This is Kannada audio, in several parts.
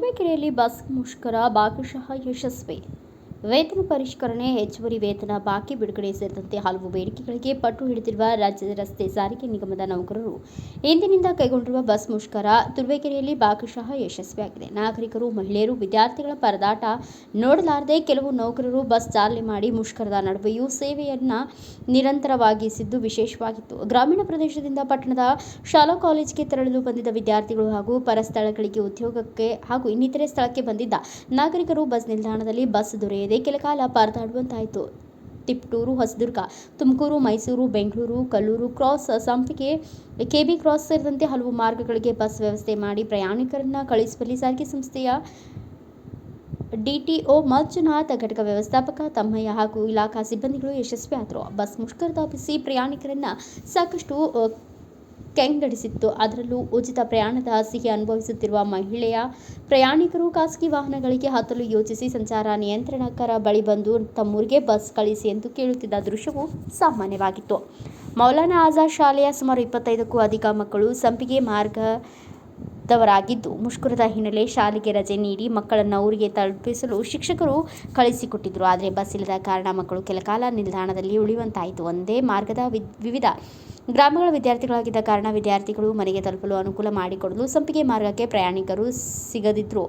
ತುರುವೇಕೆರೆಯಲ್ಲಿ ಬಸ್ ಮುಷ್ಕರ ಭಾಗಶಃ ಯಶಸ್ವಿ. ವೇತನ ಪರಿಷ್ಕರಣೆ, ಹೆಚ್ಚುವರಿ ವೇತನ ಬಾಕಿ ಬಿಡುಗಡೆ ಸೇರಿದಂತೆ ಹಲವು ಬೇಡಿಕೆಗಳಿಗೆ ಪಟ್ಟು ಹಿಡಿದಿರುವ ರಾಜ್ಯದ ರಸ್ತೆ ಸಾರಿಗೆ ನಿಗಮದ ನೌಕರರು ಇಂದಿನಿಂದ ಕೈಗೊಂಡಿರುವ ಬಸ್ ಮುಷ್ಕರ ತುರುವೇಕೆರೆಯಲ್ಲಿ ಭಾಗಶಃ ಯಶಸ್ವಿಯಾಗಿದೆ. ನಾಗರಿಕರು, ಮಹಿಳೆಯರು, ವಿದ್ಯಾರ್ಥಿಗಳ ಪರದಾಟ ನೋಡಲಾರದೆ ಕೆಲವು ನೌಕರರು ಬಸ್ ಚಾಲನೆ ಮಾಡಿ ಮುಷ್ಕರದ ನಡುವೆಯೂ ಸೇವೆಯನ್ನ ನಿರಂತರವಾಗಿಸಿದ್ದು ವಿಶೇಷವಾಗಿತ್ತು. ಗ್ರಾಮೀಣ ಪ್ರದೇಶದಿಂದ ಪಟ್ಟಣದ ಶಾಲಾ ಕಾಲೇಜಿಗೆ ತೆರಳಲು ಬಂದಿದ್ದ ವಿದ್ಯಾರ್ಥಿಗಳು ಹಾಗೂ ಪರ ಸ್ಥಳಗಳಿಗೆ ಉದ್ಯೋಗಕ್ಕೆ ಹಾಗೂ ಇನ್ನಿತರೆ ಸ್ಥಳಕ್ಕೆ ಬಂದಿದ್ದ ನಾಗರಿಕರು ಬಸ್ ನಿಲ್ದಾಣದಲ್ಲಿ ಬಸ್ ದೊರೆಯದೆ ಕೆಲಕಾಲ ಪರದಾಡುವಂತಾಯಿತು. ತಿಪಟೂರು, ಹೊಸದುರ್ಗ, ತುಮಕೂರು, ಮೈಸೂರು, ಬೆಂಗಳೂರು, ಕಲ್ಲೂರು ಕ್ರಾಸ್, ಸಂಪಿಗೆ, ಕೆಬಿ ಕ್ರಾಸ್ ಸೇರಿದಂತೆ ಹಲವು ಮಾರ್ಗಗಳಿಗೆ ಬಸ್ ವ್ಯವಸ್ಥೆ ಮಾಡಿ ಪ್ರಯಾಣಿಕರನ್ನ ಕಳುಹಿಸುವಲ್ಲಿ ಸಾರಿಗೆ ಸಂಸ್ಥೆಯ ಡಿಟಿಒ ಮಂಜುನಾಥ್, ಘಟಕ ವ್ಯವಸ್ಥಾಪಕ ತಮ್ಮಯ್ಯ ಹಾಗೂ ಇಲಾಖಾ ಸಿಬ್ಬಂದಿಗಳು ಯಶಸ್ವಿಯಾದರು. ಬಸ್ ಮುಷ್ಕರ ತಪ್ಪಿಸಿ ಪ್ರಯಾಣಿಕರನ್ನ ಸಾಕಷ್ಟು ಕೆಂಗಡಿಸಿತ್ತು. ಅದರಲ್ಲೂ ಉಚಿತ ಪ್ರಯಾಣದ ಸಿಹಿ ಅನುಭವಿಸುತ್ತಿರುವ ಮಹಿಳೆಯ ಪ್ರಯಾಣಿಕರು ಖಾಸಗಿ ವಾಹನಗಳಿಗೆ ಹತ್ತಲು ಯೋಚಿಸಿ ಸಂಚಾರ ನಿಯಂತ್ರಣಕರ ಬಳಿ ಬಂದು ತಮ್ಮೂರಿಗೆ ಬಸ್ ಕಳಿಸಿ ಎಂದು ಕೇಳುತ್ತಿದ್ದ ದೃಶ್ಯವು ಸಾಮಾನ್ಯವಾಗಿತ್ತು. ಮೌಲಾನಾ ಆಜಾದ್ ಶಾಲೆಯ ಸುಮಾರು 25ಕ್ಕೂ ಅಧಿಕ ಮಕ್ಕಳು ಸಂಪಿಗೆ ಮಾರ್ಗದವರಾಗಿದ್ದು, ಮುಷ್ಕರದ ಹಿನ್ನೆಲೆ ಶಾಲೆಗೆ ರಜೆ ನೀಡಿ ಮಕ್ಕಳನ್ನು ಊರಿಗೆ ತಲುಪಿಸಲು ಶಿಕ್ಷಕರು ಕಳಿಸಿಕೊಟ್ಟಿದ್ದರು. ಆದರೆ ಬಸ್ ಇಲ್ಲದ ಕಾರಣ ಮಕ್ಕಳು ಕೆಲಕಾಲ ನಿಲ್ದಾಣದಲ್ಲಿ ಉಳಿಯುವಂತಾಯಿತು. ಒಂದೇ ಮಾರ್ಗದ ವಿವಿಧ ಗ್ರಾಮಗಳ ವಿದ್ಯಾರ್ಥಿಗಳಾಗಿದ್ದ ಕಾರಣ ವಿದ್ಯಾರ್ಥಿಗಳು ಮನೆಗೆ ತಲುಪಲು ಅನುಕೂಲ ಮಾಡಿಕೊಡಲು ಸಂಪಿಗೆ ಮಾರ್ಗಕ್ಕೆ ಪ್ರಯಾಣಿಕರು ಸಿಗದಿದ್ದರೂ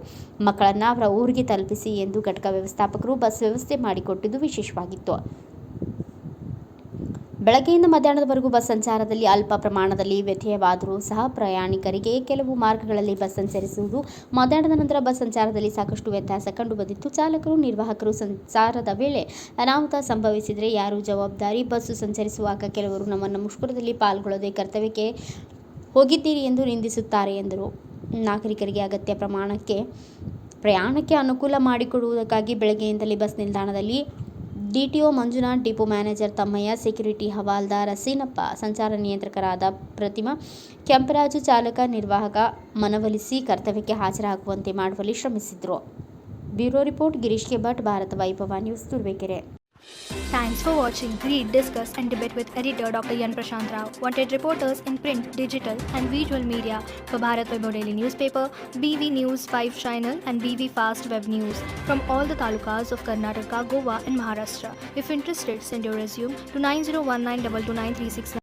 ಮಕ್ಕಳನ್ನು ಅವರ ಊರಿಗೆ ತಲುಪಿಸಿ ಎಂದು ಘಟಕ ವ್ಯವಸ್ಥಾಪಕರು ಬಸ್ ವ್ಯವಸ್ಥೆ ಮಾಡಿಕೊಟ್ಟಿದ್ದು ವಿಶೇಷವಾಗಿತ್ತು. ಬೆಳಗ್ಗೆಯಿಂದ ಮಧ್ಯಾಹ್ನದವರೆಗೂ ಬಸ್ ಸಂಚಾರದಲ್ಲಿ ಅಲ್ಪ ಪ್ರಮಾಣದಲ್ಲಿ ವ್ಯತ್ಯಯವಾದರೂ ಸಹ ಪ್ರಯಾಣಿಕರಿಗೆ ಕೆಲವು ಮಾರ್ಗಗಳಲ್ಲಿ ಬಸ್ ಸಂಚರಿಸುವುದು, ಮಧ್ಯಾಹ್ನದ ನಂತರ ಬಸ್ ಸಂಚಾರದಲ್ಲಿ ಸಾಕಷ್ಟು ವ್ಯತ್ಯಾಸ ಕಂಡುಬಂದಿತ್ತು. ಚಾಲಕರು, ನಿರ್ವಾಹಕರು ಸಂಚಾರದ ವೇಳೆ ಅನಾಹುತ ಸಂಭವಿಸಿದರೆ ಯಾರು ಜವಾಬ್ದಾರಿ? ಬಸ್ಸು ಸಂಚರಿಸುವಾಗ ಕೆಲವರು ನಮ್ಮನ್ನು ಮುಷ್ಕರದಲ್ಲಿ ಪಾಲ್ಗೊಳ್ಳದೆ ಕರ್ತವ್ಯಕ್ಕೆ ಹೋಗಿದ್ದೀರಿ ಎಂದು ನಿಂದಿಸುತ್ತಾರೆ ಎಂದರು. ನಾಗರಿಕರಿಗೆ ಅಗತ್ಯ ಪ್ರಯಾಣಕ್ಕೆ ಅನುಕೂಲ ಮಾಡಿಕೊಡುವುದಕ್ಕಾಗಿ ಬೆಳಗ್ಗೆಯಿಂದಲೇ ಬಸ್ ನಿಲ್ದಾಣದಲ್ಲಿ ಡಿಟಿಒ ಮಂಜುನಾಥ್, ಡಿಪೋ ಮ್ಯಾನೇಜರ್ ತಮ್ಮಯ್ಯ, ಸೆಕ್ಯೂರಿಟಿ ಹವಾಲ್ದಾರ ಸೀನಪ್ಪ, ಸಂಚಾರ ನಿಯಂತ್ರಕರಾದ ಪ್ರತಿಮಾ, ಕೆಂಪರಾಜು, ಚಾಲಕ, ನಿರ್ವಾಹಕ ಮನವೊಲಿಸಿ ಕರ್ತವ್ಯಕ್ಕೆ ಹಾಜರಾಗುವಂತೆ ಮಾಡುವಲ್ಲಿ ಶ್ರಮಿಸಿದ್ರು. Bureau report Girish K Bhat, Bharata Vaibhava news, Turuvekere. Thanks for watching Read, Discuss and Debate with editor Dr. Yan Prashant Rao. Wanted reporters in print, digital and visual media for Bharat Vaibhav Daily Newspaper, BV News 5 Channel and BV Fast Web News from all the talukas of Karnataka, Goa and Maharashtra. If interested, send your resume to 9019229369.